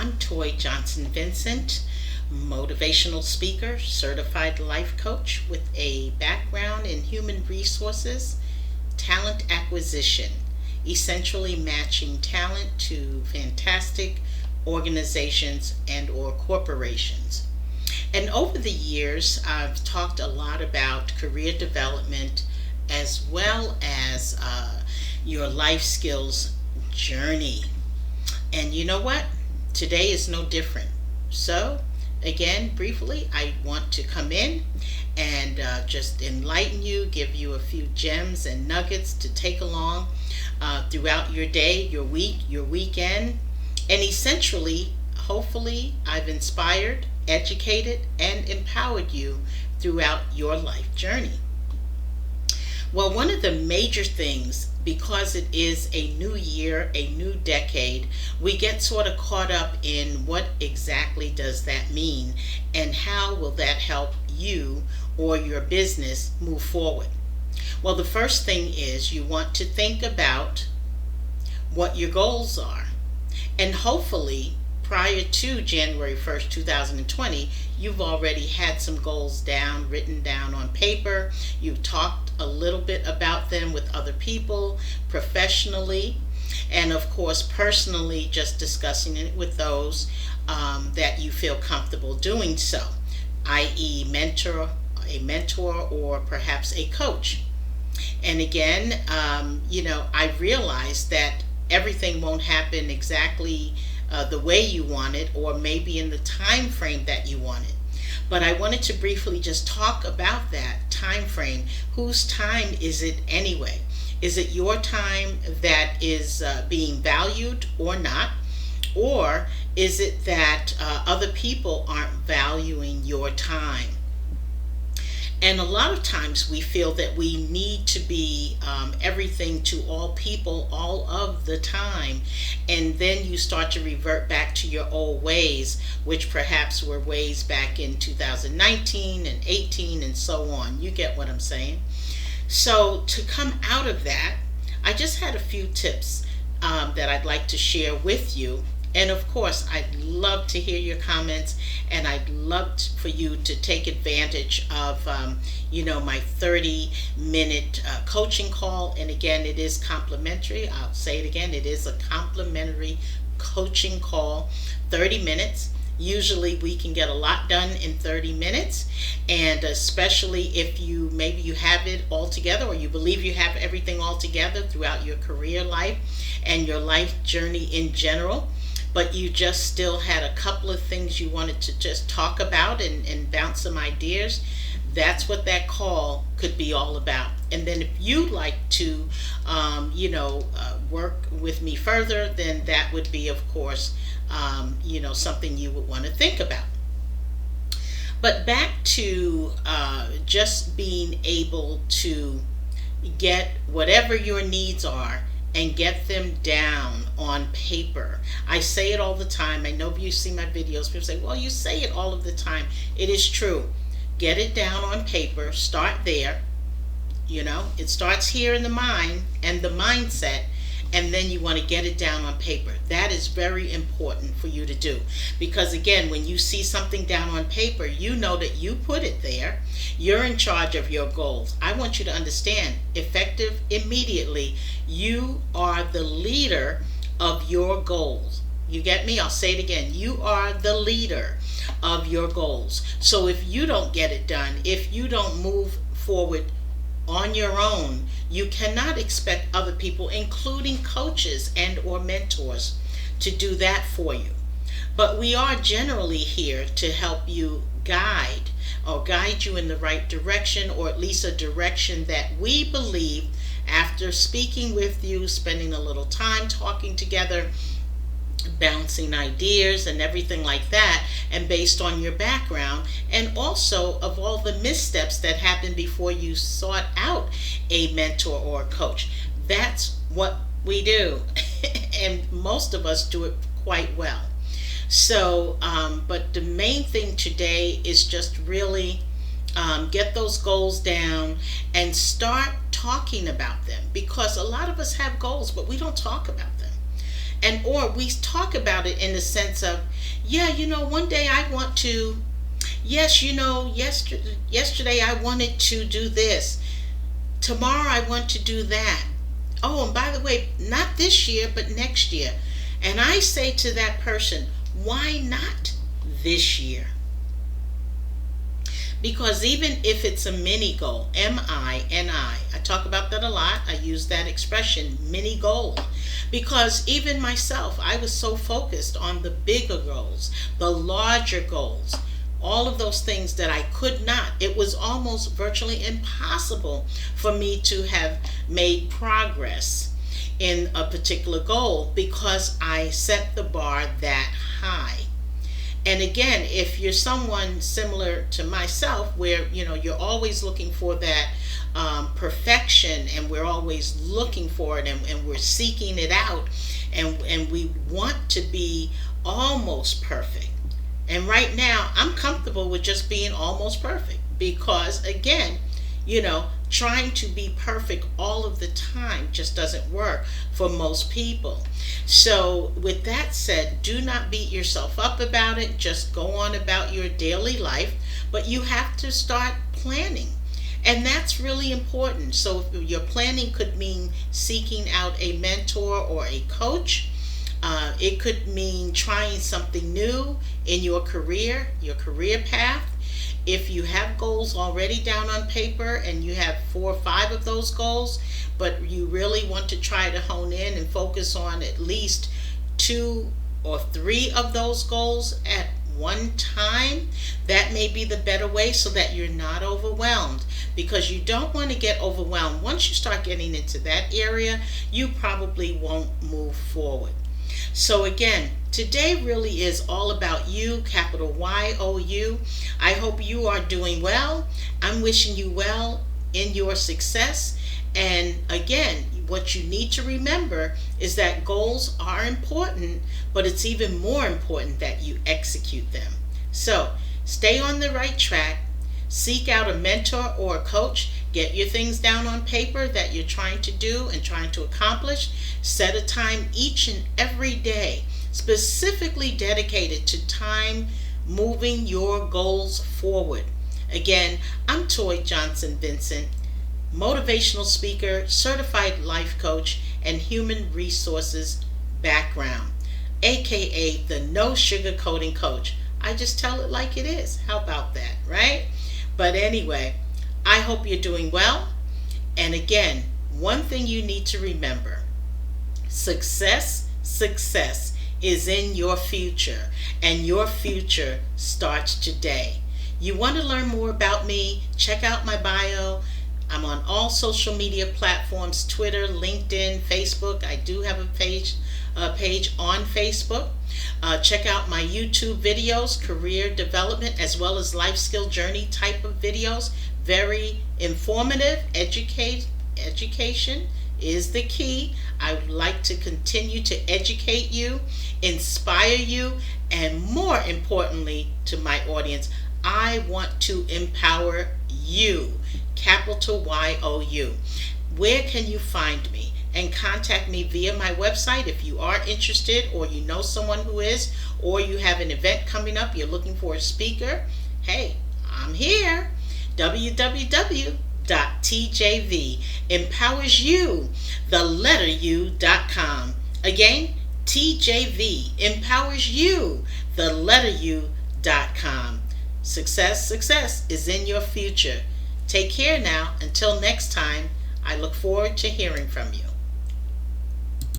I'm Toy Johnson-Vincent, motivational speaker, certified life coach with a background in human resources, talent acquisition, essentially matching talent to fantastic organizations and or corporations. And over the years, I've talked a lot about career development as well as your life skills journey. And you know what? Today is no different. So, again, briefly, I want to come in and just enlighten you, give you a few gems and nuggets to take along throughout your day, your week, your weekend. And essentially, hopefully, I've inspired, educated, and empowered you throughout your life journey. Well, one of the major things, because it is a new year, a new decade, we get sort of caught up in what exactly does that mean and how will that help you or your business move forward. Well, the first thing is you want to think about what your goals are. And hopefully, prior to January 1st, 2020, you've already had some goals written down on paper. You've talked a little bit about them with other people, professionally, and of course, personally, just discussing it with those that you feel comfortable doing so, i.e. a mentor, or perhaps a coach. And again, I realize that everything won't happen exactly the way you want it, or maybe in the time frame that you want it. But I wanted to briefly just talk about that time frame. Whose time is it anyway? Is it your time that is being valued or not? Or is it that other people aren't valuing your time? And a lot of times we feel that we need to be everything to all people all of the time. And then you start to revert back to your old ways, which perhaps were ways back in 2019 and 18 and so on. You get what I'm saying? So to come out of that, I just had a few tips that I'd like to share with you. And of course, I'd love to hear your comments, and I'd love for you to take advantage of, my 30-minute coaching call. And again, it is complimentary. I'll say it again. It is a complimentary coaching call, 30 minutes. Usually we can get a lot done in 30 minutes, and especially if maybe you have it all together, or you believe you have everything all together throughout your career life and your life journey in general, but you just still had a couple of things you wanted to just talk about and bounce some ideas. That's what that call could be all about. And then if you'd like to, work with me further, then that would be, of course, something you would want to think about. But back to just being able to get whatever your needs are and get them down on paper. I say it all the time. I know if you see my videos, people say, well, you say it all of the time. It is true. Get it down on paper. Start there. It starts here in the mind and the mindset, and then you want to get it down on paper. That is very important for you to do, because again, when you see something down on paper, you know that you put it there. You're in charge of your goals. I want you to understand, effective immediately, you are the leader of your goals. You get me? I'll say it again. You are the leader of your goals. So if you don't get it done, if you don't move forward on your own, you cannot expect other people, including coaches and or mentors, to do that for you. But we are generally here to help you guide you in the right direction, or at least a direction that we believe, after speaking with you, spending a little time talking together, bouncing ideas and everything like that, and based on your background, and also of all the missteps that happened before you sought out a mentor or a coach. That's what we do. And most of us do it quite well. So, but the main thing today is just really get those goals down and start talking about them, because a lot of us have goals, but we don't talk about them. And or we talk about it in the sense of, yeah, one day I want to, yes, yesterday I wanted to do this. Tomorrow I want to do that. Oh, and by the way, not this year, but next year. And I say to that person, why not this year? Because even if it's a mini goal, M-I-N-I, I talk about that a lot. I use that expression, mini goal. Because even myself, I was so focused on the bigger goals, the larger goals, all of those things that I could not. It was almost virtually impossible for me to have made progress in a particular goal because I set the bar that high. And again, if you're someone similar to myself where, you're always looking for that perfection, and we're always looking for it, and we're seeking it out, and we want to be almost perfect. And right now, I'm comfortable with just being almost perfect because, again, trying to be perfect all of the time just doesn't work for most people. So with that said, do not beat yourself up about it. Just go on about your daily life, but you have to start planning. And that's really important. So your planning could mean seeking out a mentor or a coach. It could mean trying something new in your career path. If you have goals already down on paper and you have 4 or 5 of those goals, but you really want to try to hone in and focus on at least 2 or 3 of those goals at one time, that may be the better way so that you're not overwhelmed, because you don't want to get overwhelmed. Once you start getting into that area, you probably won't move forward. So again, today really is all about you, capital Y-O-U. I hope you are doing well. I'm wishing you well in your success. And again, what you need to remember is that goals are important, but it's even more important that you execute them. So stay on the right track. Seek out a mentor or a coach. Get your things down on paper that you're trying to do and trying to accomplish. Set a time each and every day specifically dedicated to time moving your goals forward. Again, I'm Toy Johnson-Vincent, motivational speaker, certified life coach, and human resources background, aka the no sugarcoating coach. I just tell it like it is. How about that, right? But anyway, I hope you're doing well. And again, one thing you need to remember, success is in your future, and your future starts today. You want to learn more about me? Check out my bio. I'm on all social media platforms, Twitter, LinkedIn, Facebook. I do have a page on Facebook. Check out my YouTube videos, career development, as well as life skill journey type of videos. Very informative. Education is the key. I would like to continue to educate you, inspire you, and more importantly to my audience, I want to empower you, capital Y-O-U. Where can you find me? And contact me via my website if you are interested, or you know someone who is, or you have an event coming up, you're looking for a speaker. Hey, I'm here. www.tjvempowersyou, the letter U.com. Again, TJVempowersyou, the letter U.com. Success is in your future. Take care now. Until next time, I look forward to hearing from you.